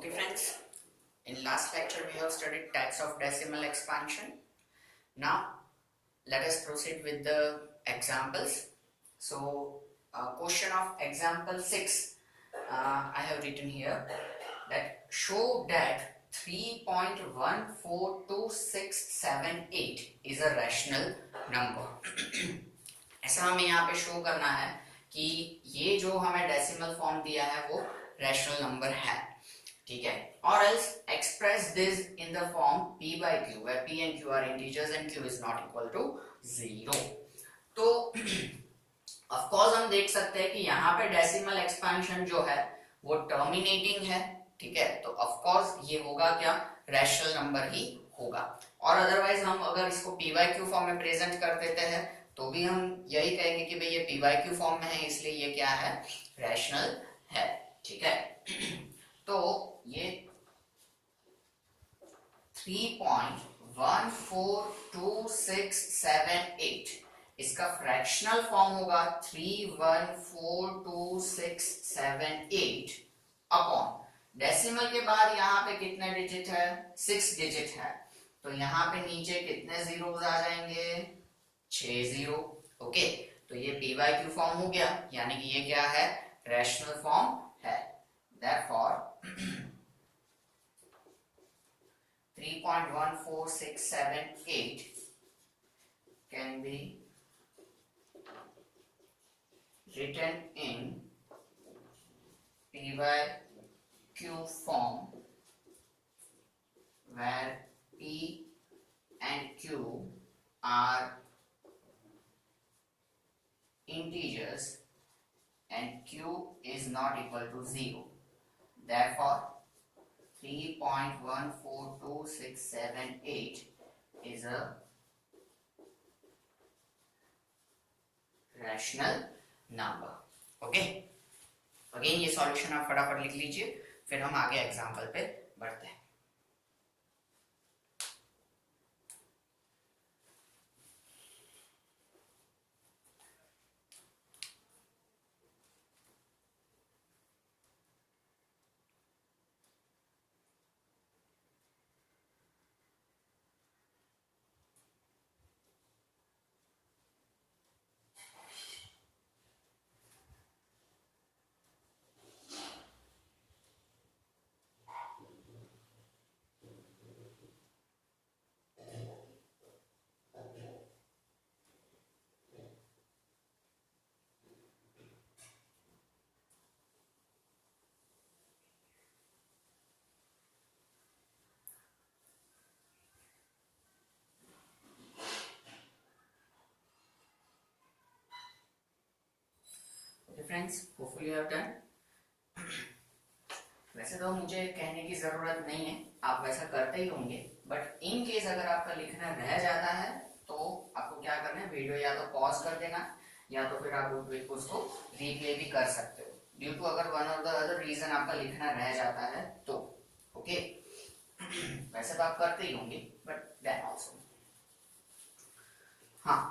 Okay friends, in last lecture we have studied types of decimal expansion. Now let us proceed with the examples. So question of example 6 I have written here that show that 3.142678 is a rational number. ऐसा हमें यहाँ पे show करना है कि ये जो हमें डेसिमल फॉर्म दिया है वो रैशनल नंबर है, ठीक है. और else express this in the form p by q where p and q are integers and q is not equal to 0. तो ऑफ कोर्स हम देख सकते हैं कि यहाँ पे डेसिमल एक्सपेंशन जो है वो टर्मिनेटिंग है, ठीक है. तो ऑफ कोर्स ये होगा क्या, रैशनल नंबर ही होगा. और अदरवाइज हम अगर इसको p by q फॉर्म में प्रेजेंट कर देते हैं तो भी हम यही कहेंगे कि भाई ये p by q फॉर्म में है इसलिए ये क्या है, रैशनल है, ठीक है. तो ये 3.142678 इसका फ्रैक्शनल फॉर्म होगा 3142678 अपॉन डेसिमल के बाद यहाँ पे कितने डिजिट है, 6 डिजिट है. तो यहाँ पे नीचे कितने जीरोस आ जाएंगे, 6 जीरो. ओके, तो ये p by q फॉर्म हो गया, यानी कि ये क्या है, रैशनल फॉर्म है. Therefore 3.14678 can be written in p by q form where p and q are integers and q is not equal to 0. Therefore 3.14268 is a rational number. Okay, again ये solution आप फटाफट लिख लीजिए, फिर हम आगे example पे बढ़ते हैं. Friends, hopefully you have done. वैसे तो मुझे कहने की जरूरत नहीं है, आप वैसा करते ही होंगे, बट इन केस अगर आपका लिखना रह जाता है तो आपको क्या करना है, वीडियो या तो पॉज कर देना या तो फिर आप उसको रीप्ले भी कर सकते हो, ड्यू टू अगर one of the other reason आपका लिखना रह जाता है तो. ओके, वैसे तो आप करते ही होंगे बट देन ऑल्सो. हाँ,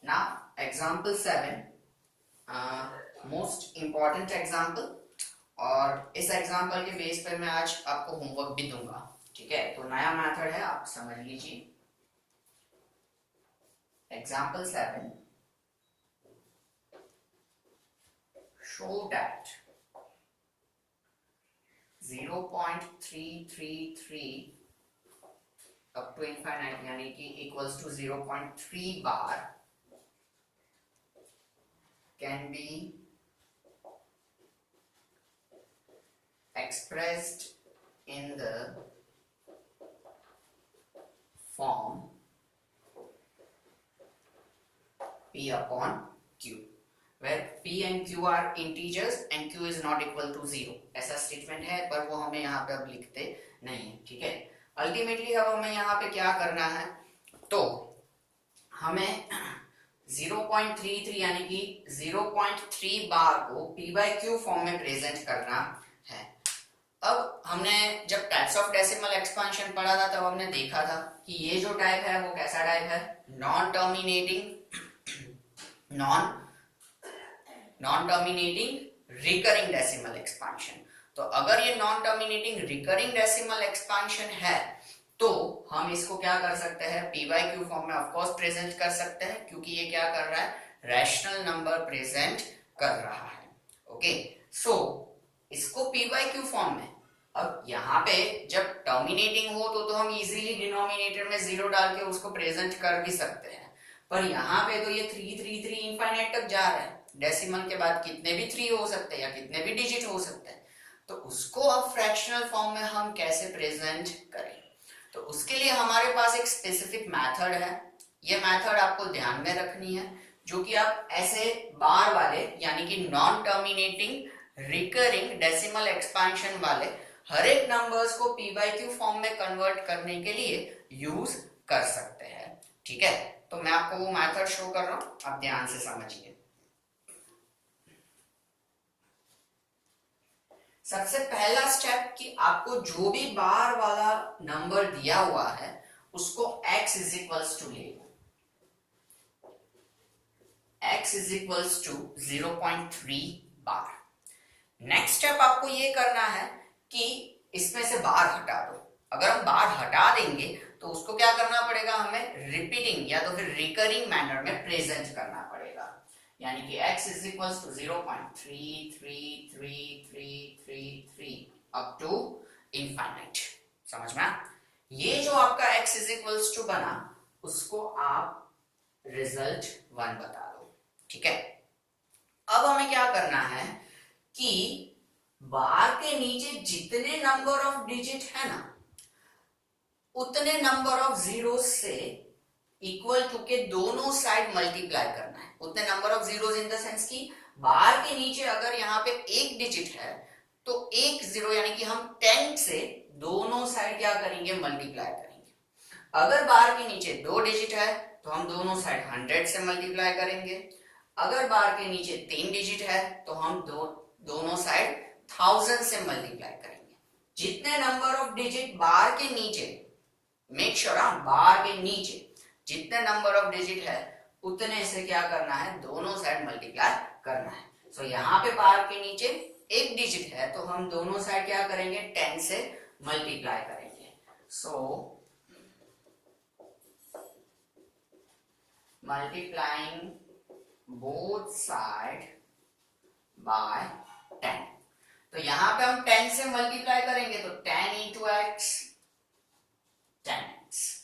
now example 7, most important example, और इस एग्जाम्पल के बेस पर मैं आज आपको होमवर्क भी दूंगा, ठीक है. तो नया मेथड है, आप समझ लीजिए. Example 7, show that 0.333 up to infinite यानी कि equals to 0.3 bar can be expressed in the form p upon q where p and q are integers and q is not equal to 0. ऐसा statement है पर वो हमें यहाँ पे अब लिखते नहीं है, ठीक है. अल्टीमेटली अब हमें यहाँ पे क्या करना है, तो हमें 0.33 यानी कि 0.3 बार को p by q फॉर्म में प्रेजेंट करना है. अब हमने जब टाइप्स ऑफ डेसिमल एक्सपेंशन पढ़ा था तब हमने देखा था कि ये जो टाइप है वो कैसा टाइप है, non terminating recurring decimal expansion. तो अगर ये non terminating recurring decimal expansion है तो हम इसको क्या कर सकते हैं, पी बाई क्यू फॉर्म में ऑफ कोर्स प्रेजेंट कर सकते हैं, क्योंकि ये क्या कर रहा है, रैशनल नंबर प्रेजेंट कर रहा है। ओके, सो इसको पी बाई क्यू फॉर्म में, अब यहाँ पे जब टर्मिनेटिंग हो तो हम इजीली डिनोमिनेटर में जीरो डाल के उसको प्रेजेंट कर भी सकते हैं, पर यहाँ पे तो ये 333 इनफाइनाइट तक जा रहा है, डेसिमल के बाद कितने भी 3 हो सकते हैं या कितने भी डिजिट हो सकते हैं, तो उसको अब फ्रैक्शनल फॉर्म में हम कैसे प्रेजेंट करें। तो उसके लिए हमारे पास एक स्पेसिफिक मेथड है, ये मेथड आपको ध्यान में रखनी है, जो कि आप ऐसे बार वाले यानी कि non terminating recurring decimal expansion वाले हर एक नंबर्स को पी बाई क्यू फॉर्म में कन्वर्ट करने के लिए यूज कर सकते हैं। ठीक है, तो मैं आपको वो मेथड शो कर रहा हूं, आप ध्यान से समझिए। सबसे पहला स्टेप कि आपको जो भी बार वाला नंबर दिया हुआ है उसको x इज इक्वल्स टू ले लो, x is equals to 0.3 bar. Next step आपको ये करना है कि इसमें से बार हटा दो। अगर हम बार हटा देंगे तो उसको क्या करना पड़ेगा, हमें रिपीटिंग या तो फिर रिकरिंग मैनर में प्रेजेंट करना पड़ेगा, यानी कि x is equals to 0.333333 up to infinite. समझ में? ये जो आपका x इज इक्वल्स टू बना उसको आप रिजल्ट 1 बता दो। ठीक है, अब हमें क्या करना है कि बार के नीचे जितने नंबर ऑफ डिजिट है ना उतने नंबर ऑफ जीरो से इक्वल टू के दोनों साइड मल्टीप्लाई करना है। उतने number of zeros in the sense की बार के नीचे अगर यहाँ पे एक डिजिट है तो एक जीरो यानी कि हम 10 से दोनों साइड क्या करेंगे, मल्टीप्लाई करेंगे। अगर बार के नीचे 2 डिजिट है तो हम दोनों साइड 100 से मल्टीप्लाई करेंगे। अगर बार के नीचे 3 डिजिट है तो हम दोनों साइड 1000 से मल्टीप्लाई करेंगे। जितने नंबर ऑफ डिजिट बार के नीचे, मेक श्योर बार के नीचे जितने नंबर ऑफ डिजिट है उतने से क्या करना है, दोनों साइड मल्टीप्लाई करना है। सो यहाँ पे बार के नीचे एक डिजिट है तो हम दोनों साइड क्या करेंगे, 10 से मल्टीप्लाई करेंगे। सो मल्टीप्लाइंग बोथ साइड बाय 10, तो यहां पे हम 10 से मल्टीप्लाई करेंगे तो 10 इंटू एक्स 10x।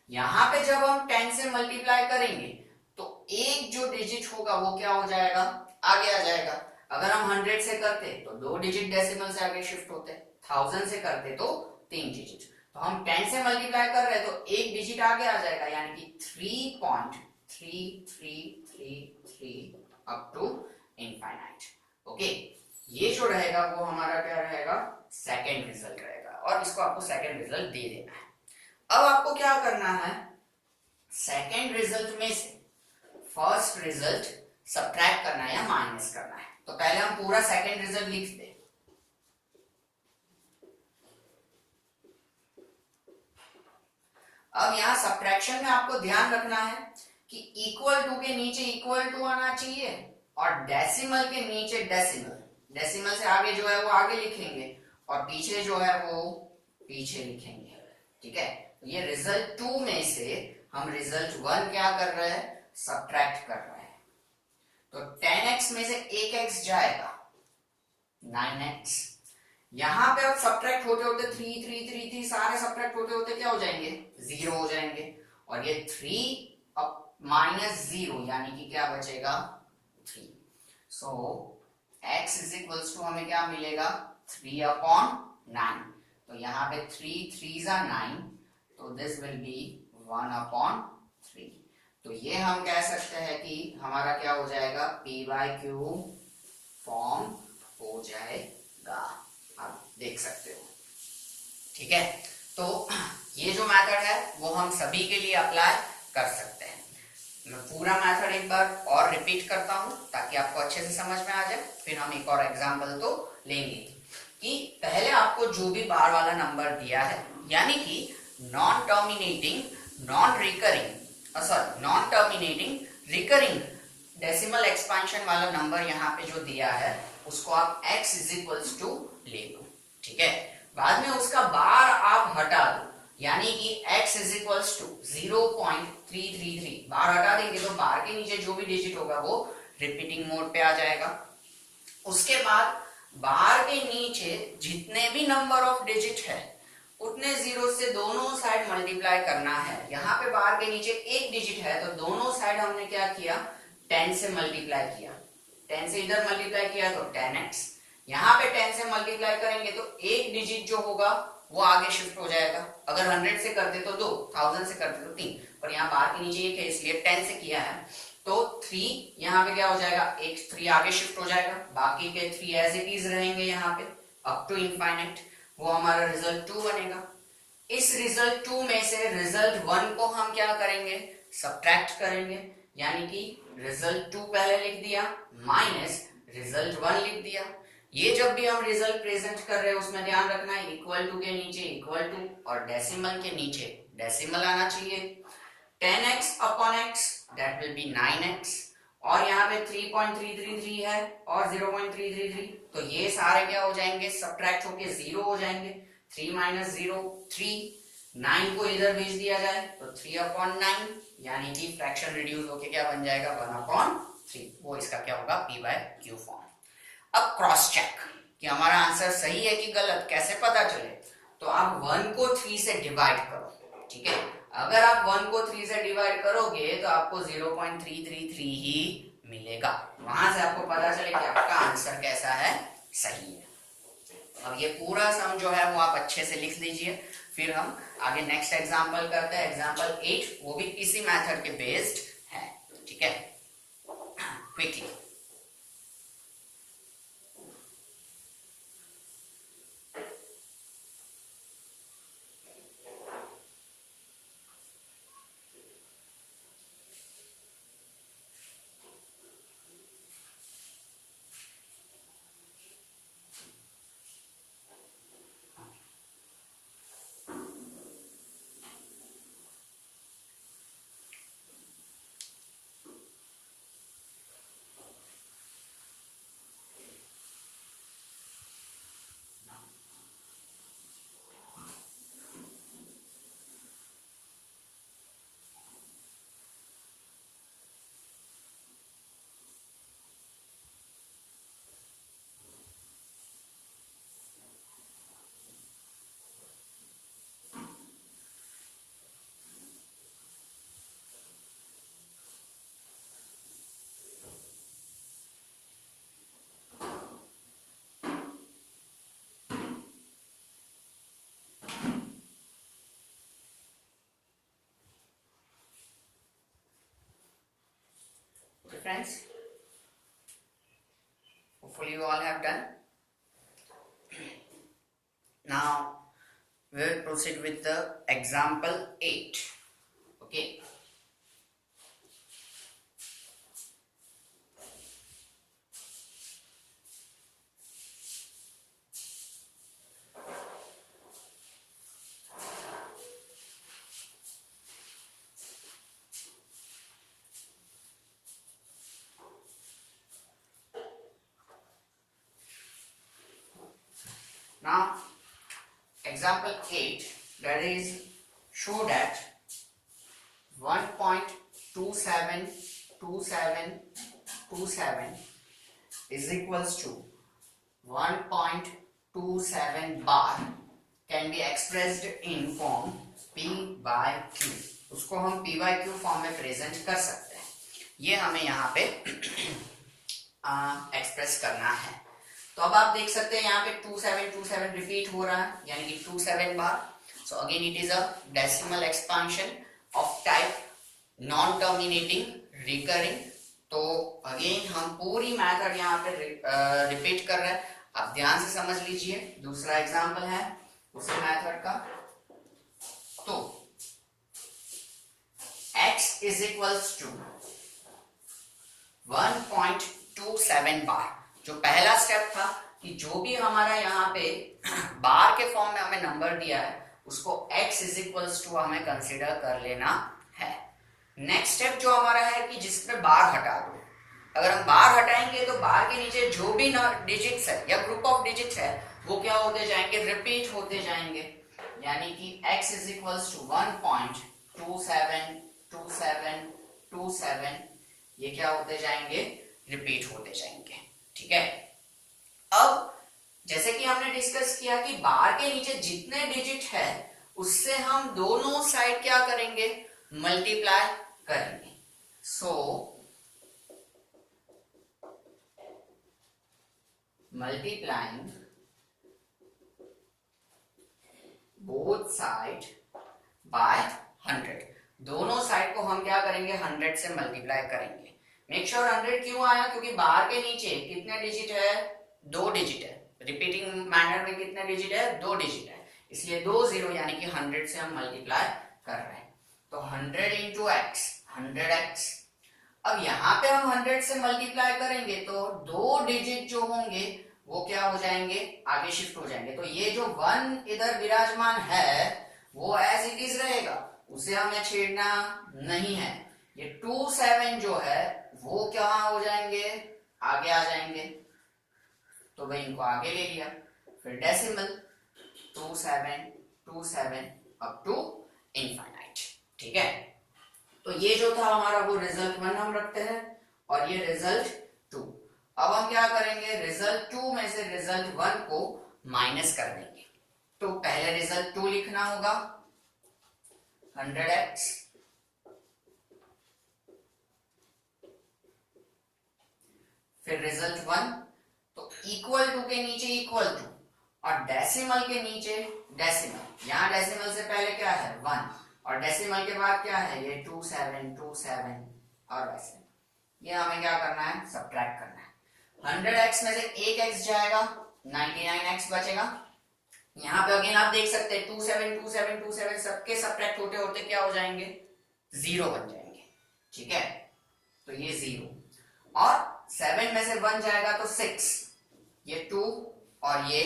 यहां पे जब हम 10 से मल्टीप्लाई करेंगे तो एक जो डिजिट होगा वो क्या हो जाएगा, आगे आ जाएगा। अगर हम 100 से करते तो 2 डिजिट डेसिमल से आगे शिफ्ट होते, 1000 से करते तो 3 डिजिट। तो हम 10 से मल्टीप्लाई कर रहे हैं तो एक डिजिट आगे आ जाएगा, यानी कि 3.3333 अप टू इनफाइनाइट। ओके, ये जो रहेगा वो हमारा क्या रहेगा, सेकेंड रिजल्ट रहेगा, और इसको आपको सेकेंड रिजल्ट दे देना है। अब आपको क्या करना है, सेकेंड रिजल्ट में से फर्स्ट रिजल्ट सब्ट्रैक्ट करना है या माइनस करना है। तो पहले हम पूरा सेकेंड रिजल्ट लिख दे। अब यहां सब्ट्रैक्शन में आपको ध्यान रखना है कि इक्वल टू के नीचे इक्वल टू आना चाहिए और डेसिमल के नीचे डेसिमल, डेसिमल से आगे जो है वो आगे लिखेंगे और पीछे जो है वो पीछे लिखेंगे। ठीक है, तो ये रिजल्ट 2 में से हम रिजल्ट 1 क्या कर रहे हैं, सब्ट्रैक्ट कर रहे हैं। तो 10x में से 1x जाएगा 9x। यहां पे अब सब्ट्रैक्ट होते होते 3 3 3 3 सारे सब्ट्रैक्ट होते होते क्या हो जाएंगे, 0 हो जाएंगे, और ये 3 अब -0 यानी कि क्या बचेगा 3। सो x इज इक्वल्स टू हमें क्या मिलेगा, 3/9। तो यहाँ पे 3 3s are 9, तो दिस विल बी 1/3। तो ये हम कह सकते हैं कि हमारा क्या हो जाएगा, p बाई क्यू फॉर्म हो जाएगा। आप देख सकते हो। ठीक है, तो ये जो मेथड है वो हम सभी के लिए अप्लाई कर सकते हैं। मैं पूरा मेथड एक बार और रिपीट करता हूं ताकि आपको अच्छे से समझ में आ जाए, फिर हम एक और एग्जांपल तो लेंगे। कि पहले आपको जो भी बार वाला नंबर दिया है, यानी कि non terminating non terminating recurring decimal expansion वाला नंबर यहाँ पे जो दिया है उसको आप x इज इक्वल्स टू ले लो, ठीक है। बाद में उसका बार आप हटा दो, यानी कि x इज इक्वल्स टू 0.333 बार हटा देंगे तो बार के नीचे जो भी डिजिट होगा वो रिपीटिंग मोड पे आ जाएगा। उसके बाद बार के नीचे जितने भी नंबर ऑफ डिजिट है उतने जीरो से दोनों साइड मल्टीप्लाई करना है। यहाँ पे बार के नीचे एक डिजिट है तो दोनों साइड हमने क्या किया, 10 से मल्टीप्लाई किया। 10 से इधर मल्टीप्लाई किया तो 10x, यहाँ पे 10 से मल्टीप्लाई करेंगे तो एक डिजिट जो होगा वो आगे शिफ्ट हो जाएगा। अगर 100 से करते तो 2, 1000 से करते तो 3, पर यहाँ बार के नीचे एक है इसलिए 10 से किया है तो 3 यहाँ पे क्या हो जाएगा, एक 3 आगे शिफ्ट हो जाएगा, बाकी के 3 एज इट इज रहेंगे यहाँ पे अप टू इनफाइनाइट। वो हमारा रिजल्ट 2 बनेगा। इस रिजल्ट 2 में से रिजल्ट 1 को हम क्या करेंगे, सब्ट्रैक्ट करेंगे, यानी कि रिजल्ट 2 पहले लिख दिया माइनस रिजल्ट 1 लिख दिया। ये जब भी हम रिजल्ट प्रेजेंट कर रहे हैं उसमें ध्यान रखना है इक्वल टू के नीचे इक्वल टू और डेसिमल के नीचे डेसिमल आना चाहिए। 10x upon x that will be 9x, और यहाँ पे 3.333 है और 0.333, तो ये सारे क्या हो जाएंगे, सब्ट्रैक्ट होके 0 हो जाएंगे। 3 माइनस 0 3, 9 को इधर भेज दिया जाए तो 3 अपॉन 9, यानी कि फ्रैक्शन रिड्यूस होके क्या बन जाएगा 1 अपॉन 3। वो इसका क्या होगा, p बाय q फॉर्म। अब क्रॉस चेक कि हमारा आंसर सही है कि गलत, कैसे पता चले, तो आप 1 को 3 से डिवाइड करो, ठीक है। अगर आप 1 को 3 से डिवाइड करोगे तो आपको 0.333 ही मिलेगा। वहां से आपको पता चले कि आपका आंसर कैसा है, सही है। अब ये पूरा सम जो है वो आप अच्छे से लिख लीजिए, फिर हम आगे नेक्स्ट एग्जांपल करते हैं। एग्जांपल 8 वो भी इसी मेथड के बेस्ड है, ठीक है। Quickly friends, hopefully you all have done. Now we will proceed with the example 8. Okay. Now example 8, that is show that 1.272727 is equals to 1.27 bar can be expressed in form p by q। उसको हम p by q form में present कर सकते हैं। ये हमें यहाँ पे एक्सप्रेस करना है। तो अब आप देख सकते हैं यहाँ पे 2727 रिपीट हो रहा है, यानी कि 27 बार। So again it is a decimal expansion of type non terminating recurring. तो अगेन हम पूरी मेथड यहाँ पे रिपीट कर रहे हैं, आप ध्यान से समझ लीजिए। दूसरा एग्जांपल है उसी मेथड का। तो x इज इक्वल्स टू 1.27 बार। जो पहला स्टेप था कि जो भी हमारा यहाँ पे बार के फॉर्म में हमें नंबर दिया है उसको x इज इक्वल्स टू हमें कंसीडर कर लेना है। नेक्स्ट स्टेप जो हमारा है कि जिसमें बार हटा दो, अगर हम बार हटाएंगे तो बार के नीचे जो भी डिजिट्स है या ग्रुप ऑफ डिजिट्स है वो क्या होते जाएंगे, रिपीट होते जाएंगे। यानी कि x इज इक्वल्स टू 1.272727, ये क्या होते जाएंगे, रिपीट होते जाएंगे। ठीक है, अब जैसे कि हमने डिस्कस किया कि बार के नीचे जितने डिजिट है उससे हम दोनों साइड क्या करेंगे, मल्टीप्लाई करेंगे। सो मल्टीप्लाइंग बोथ साइड बाय 100, दोनों साइड को हम क्या करेंगे, 100 से मल्टीप्लाई करेंगे। मेक श्योर 100 क्यों आया, क्योंकि बार के नीचे कितने डिजिट है, 2 डिजिट है। रिपीटिंग मैनर में कितने डिजिट है, 2 डिजिट है, इसलिए 2 0 यानी कि 100 से हम मल्टीप्लाई कर रहे हैं। तो 100 इंटू एक्स 100x। अब यहाँ पे हम 100 से मल्टीप्लाई करेंगे तो 2 डिजिट जो होंगे वो क्या हो जाएंगे, आगे शिफ्ट हो जाएंगे। तो ये जो 1 इधर विराजमान है वो एज इट इज रहेगा, उसे हमें छेड़ना नहीं है। ये 2 7 जो है वो क्या हो जाएंगे, आगे आ जाएंगे। तो भाई इनको आगे ले लिया, फिर डेसिमल 2 7 अप टू इनफाइनाइट। ठीक है, तो ये जो था हमारा वो रिजल्ट 1 हम रखते हैं और ये रिजल्ट 2। अब हम क्या करेंगे, रिजल्ट 2 में से रिजल्ट 1 को माइनस कर देंगे। तो पहले रिजल्ट 2 लिखना होगा 100x फिर रिजल्ट 1, तो इक्वल टू के नीचे इक्वल टू और डेसिमल के नीचे डेसिमल। यहां डेसिमल से पहले क्या है 1 और डेसिमल के बाद क्या है ये 2 7 और वैसे ये हमें क्या करना है, सब्ट्रैक्ट करना है। 100x में से एक x जाएगा, 99x बचेगा। यहाँ पे अगेन आप देख सकते हैं 2 7 सबके सब्ट्रैक्ट होते होते क्या हो जाएंगे, 0 बन जाएंगे। ठीक है, तो ये 0 और 7 में से 1 जाएगा तो 6, ये 2 और ये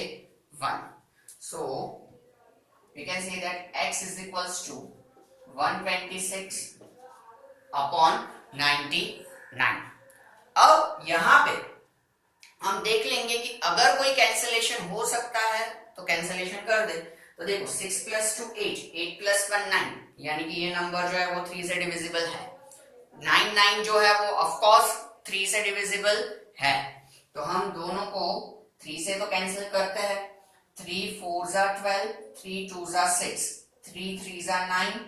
1। So we can say that x is equals to 126 upon 99। अब यहां पे हम देख लेंगे कि अगर कोई कैंसिलेशन हो सकता है तो कैंसिलेशन कर दे। तो देखो 6 प्लस 2 8, 8 प्लस 1 9, यानी कि ये नंबर जो है वो 3 से डिविजिबल है। 9 जो है वो ऑफ कोर्स 3 से डिविजिबल है। तो हम दोनों को 3 से तो कैंसिल करते हैं। 3 4 जा 12, 3 2 जा 6, 3 3 जा 9,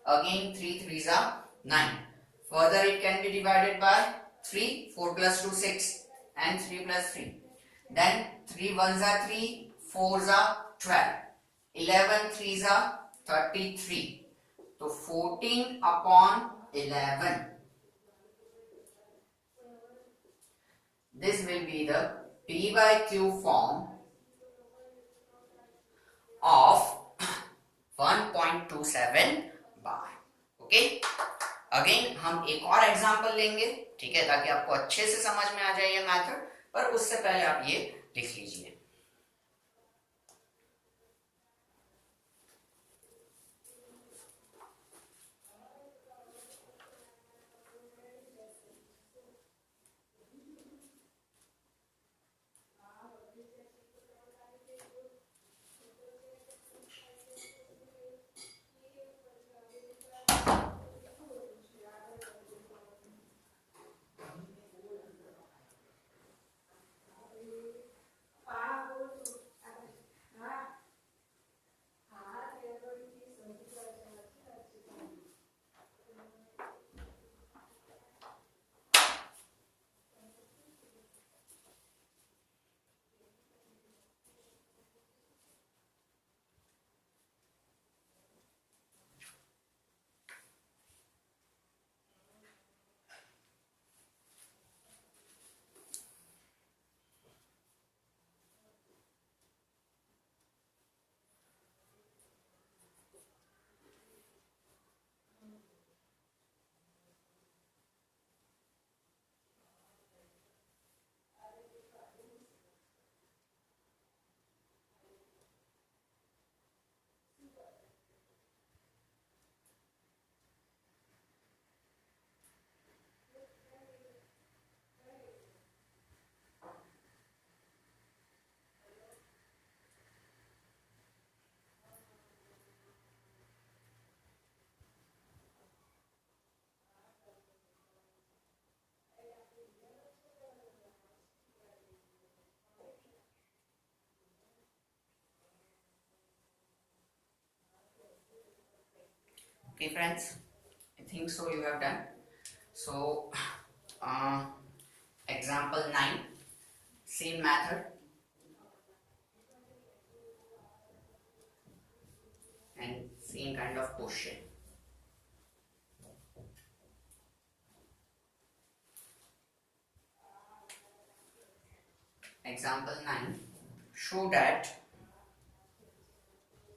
again 3 3 जा 9. Further it can be divided by 3, 4 plus 2 6 and 3 plus 3. Then 3 1s are 3, 4s are 12, 11 3s are 33. So 14 upon 11. This will be the P by Q form of 1.27 bar. Okay? Again हम एक और example लेंगे, ठीक है, ताकि आपको अच्छे से समझ में आ जाए ये मेथड। पर उससे पहले आप ये लिख लीजिए। Okay friends, I think so you have done. So example 9, same method and same kind of question. Example 9, show that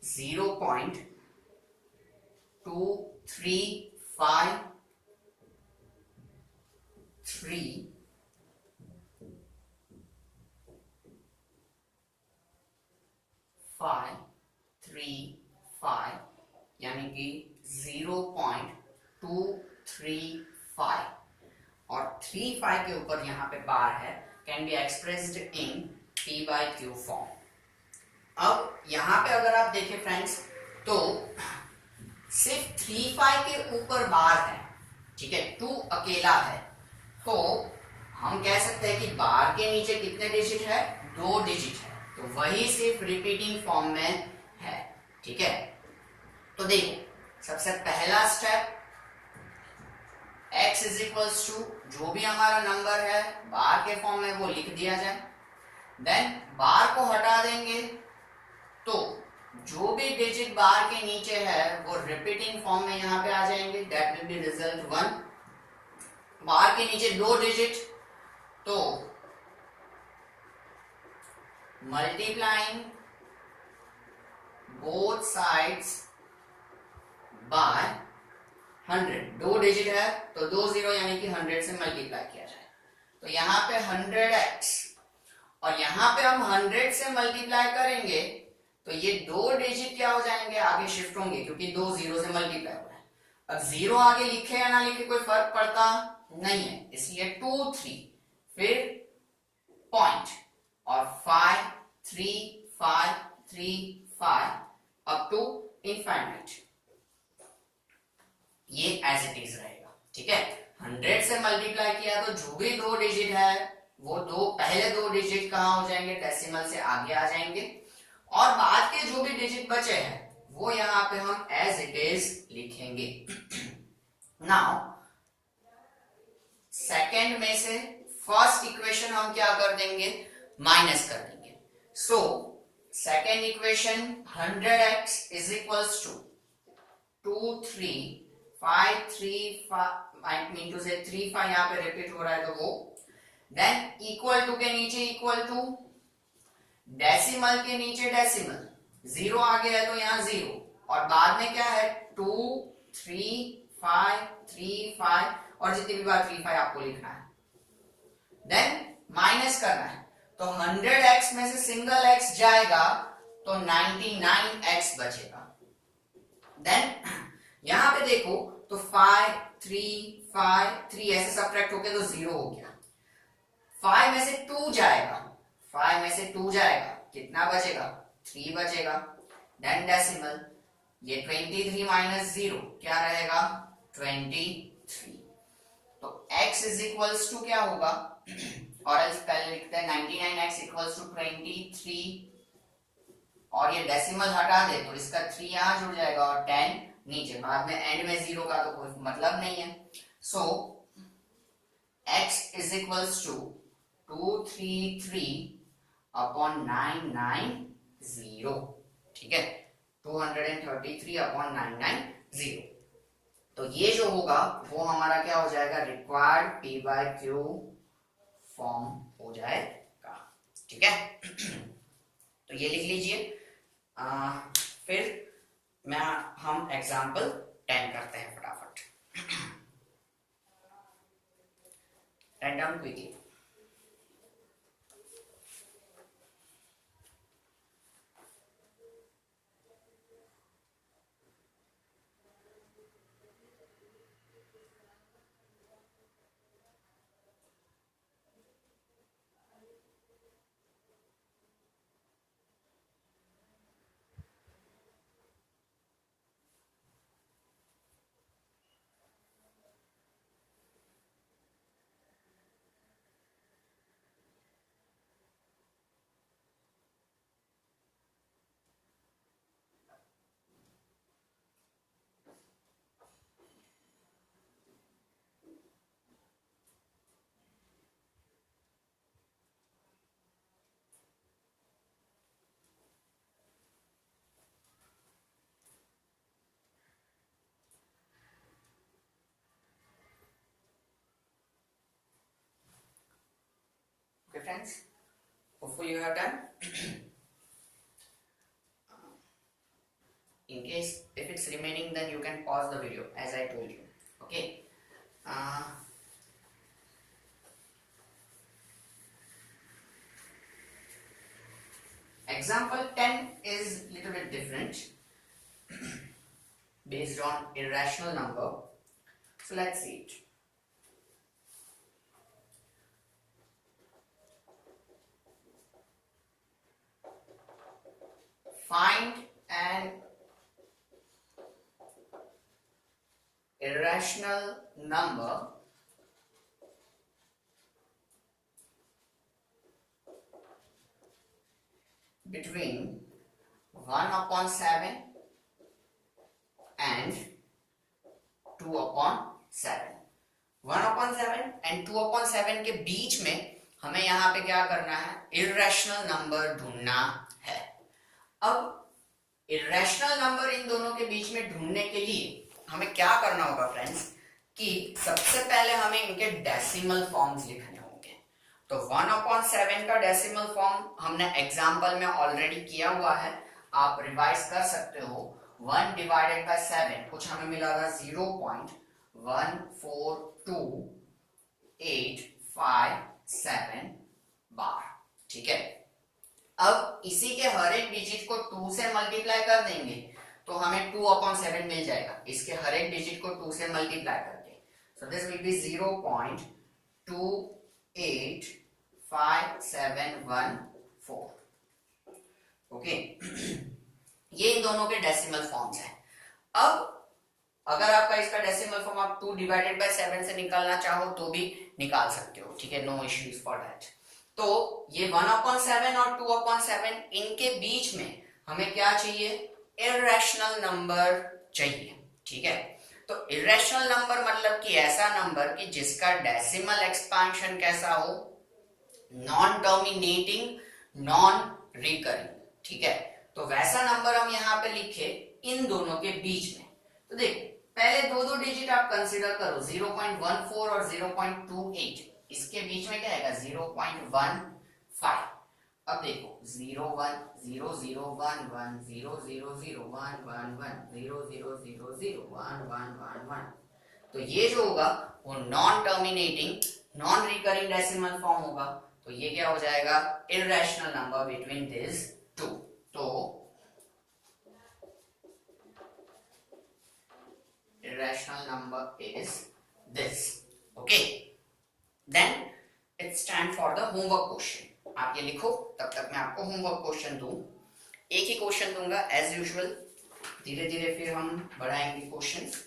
0.2353 535 यानी कि 0.235 और 35 के ऊपर यहाँ पे बार है, can be expressed in P by Q form. अब यहाँ पे अगर आप देखें फ्रेंड्स तो सिर्फ 35 के ऊपर बार है, ठीक है, 2 अकेला है, तो हम कह सकते हैं कि बार के नीचे कितने डिजिट है, 2 डिजिट है, तो वही सिर्फ रिपीटिंग फॉर्म में है. ठीक है, तो देखो सबसे पहला step x is equals to जो भी हमारा नंबर है बार के फॉर्म में वो लिख दिया जाए. देन बार को हटा देंगे तो जो भी डिजिट बार के नीचे है वो रिपीटिंग फॉर्म में यहाँ पे आ जाएंगे. That will be result 1. बार के नीचे 2 डिजिट, तो multiplying both sides by 100. 2 digit है तो 2 0 यानी कि 100 से मल्टीप्लाई किया जाए, तो यहाँ पे 100x और यहाँ पे हम 100 से मल्टीप्लाई करेंगे तो ये 2 डिजिट क्या हो जाएंगे, आगे शिफ्ट होंगे क्योंकि 2 0 से मल्टीप्लाई हो रहा है. अब 0 आगे लिखे या ना लिखे कोई फर्क पड़ता नहीं है, इसलिए 2 3 फिर पॉइंट और 5 3 5 3 5 अप टू इनफाइनाइट. ये एज इट इज रहेगा. ठीक है, 100 से मल्टीप्लाई किया तो जो भी 2 डिजिट है वो पहले 2 डिजिट कहां हो जाएंगे, डेसिमल से आगे आ जाएंगे, और बाद के जो भी डिजिट बचे हैं वो यहां पे हम एज इट इज लिखेंगे. नाउ सेकेंड में से फर्स्ट इक्वेशन हम क्या कर देंगे, माइनस कर देंगे. So second equation 100x is equals to 2 3 5 3 5 mean to से 3 5 यहाँ पे रिपीट हो रहा है तो वो, देन इक्वल टू के नीचे इक्वल टू, डेसिमल के नीचे डेसिमल, 0 आगे है तो यहाँ 0 और बाद में क्या है 2 3 5 3 5 और जितनी भी बार 3 5 आपको लिखना है. देन माइनस करना है तो 100x में से सिंगल x जाएगा तो 99x बचेगा. देन यहां पे देखो तो 5 3 5 3 ऐसे सब्ट्रैक्ट होके तो 0 हो गया. 5 में से 2 जाएगा, 5 में से 2 जाएगा, कितना बचेगा, 3 बचेगा. देन डेसिमल, ये 23 माइनस 0 क्या रहेगा, 23. तो x इज इक्वल्स टू क्या होगा, और एल्स पहले लिखते हैं 99x इक्वल्स टू 23 और ये डेसिमल हटा दे तो इसका 3 यहां जुड़ जाएगा और 10 नीचे, बाद में एंड में 0 का तो कोई मतलब नहीं है. So x is equals to 233 upon 990. ठीक है, 233 अपॉन 990. तो ये जो होगा वो हमारा क्या हो जाएगा, required P by Q form हो जाएगा. ठीक है, तो ये लिख लीजिए. फिर हम एग्जाम्पल 10 करते हैं फटाफट. Write down quickly. friends. Hopefully you have done. In case if it's remaining, then you can pause the video as I told you. Okay. Example 10 is little bit different based on irrational number. So let's see it. Find an irrational number between 1/7 and 2/7. 1/7 and 2/7 के बीच में हमें यहाँ पे क्या करना है, irrational number ढूंढना है. अब इर्रेशनल नंबर इन दोनों के बीच में ढूंढने के लिए हमें क्या करना होगा फ्रेंड्स, कि सबसे पहले हमें इनके डेसिमल फॉर्म्स लिखने होंगे. तो 1/7 का डेसिमल फॉर्म हमने एग्जांपल में ऑलरेडी किया हुआ है, आप रिवाइज कर सकते हो. 1 डिवाइडेड बाय 7 कुछ हमें मिला था 0.142857 बार. ठीक है. अब इसी के हर एक डिजिट को 2 से मल्टीप्लाई कर देंगे तो हमें 2/7 मिल जाएगा. इसके हर एक डिजिट को 2 से मल्टीप्लाई करके. So this will be 0.285714. Okay. ये इन दोनों के डेसिमल फॉर्म्स हैं. अब अगर आपका इसका डेसिमल फॉर्म आप 2 डिवाइडेड बाय 7 से निकालना चाहो तो भी निकाल सकते हो. ठीक है, नो इश्यूज फॉर दैट. तो ये 1/7 और 2/7 इनके बीच में हमें क्या चाहिए, इर्रेशनल नंबर चाहिए. ठीक है. तो इर्रेशनल नंबर मतलब कि ऐसा नंबर कि जिसका डेसिमल एक्सपेंशन कैसा हो, नॉन टर्मिनेटिंग, नॉन रिकरिंग. ठीक है. तो वैसा नंबर हम यहाँ पे लिखे इन दोनों के बीच में. तो देखो पहले दो डिजिट आप कंसीडर करो, 0.14 और 0.28. इसके बीच में क्या आएगा, 0.15. अब देखो 0 1 0 0 1 1 0 0 0 1 1 1 0 0 0 0 1 1 1 1. तो ये जो होगा वो non terminating, non recurring decimal form होगा. तो ये क्या हो जाएगा, irrational number between this two. तो irrational number is this. Okay, then it's time for the homework question. आप ये लिखो, तब तक मैं आपको होमवर्क क्वेश्चन दूं. एक ही क्वेश्चन दूंगा एज यूजुअल, धीरे धीरे फिर हम बढ़ाएंगे questions.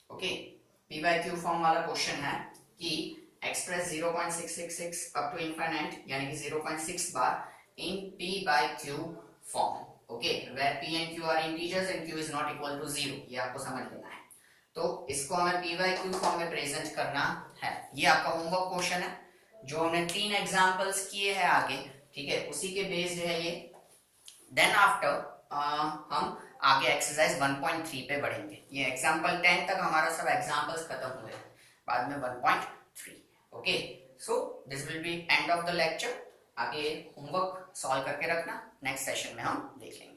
Okay, P by Q form वाला क्वेश्चन है कि एक्सप्रेस 0.666 अप टू इनफाइनाइट यानी कि 0.6 bar in P by Q form. Okay, where P and Q are integers and Q is not equal to 0. ये आपको समझ लेना है. तो इसको हमें पी बाय क्यू फॉर्म में प्रेजेंट करना है. ये आपका होमवर्क क्वेश्चन है जो हमने 3 एग्जांपल्स किए हैं आगे. ठीक है, उसी के बेस्ड है ये. देन आफ्टर हम आगे एक्सरसाइज 1.3 पे बढ़ेंगे. ये एग्जांपल 10 तक हमारा सब एग्जांपल्स खत्म हुए, बाद में 1.3. Okay, so this will be end of the lecture. आप ये होमवर्क सॉल्व करके रखना, नेक्स्ट सेशन में हम देख लेंगे.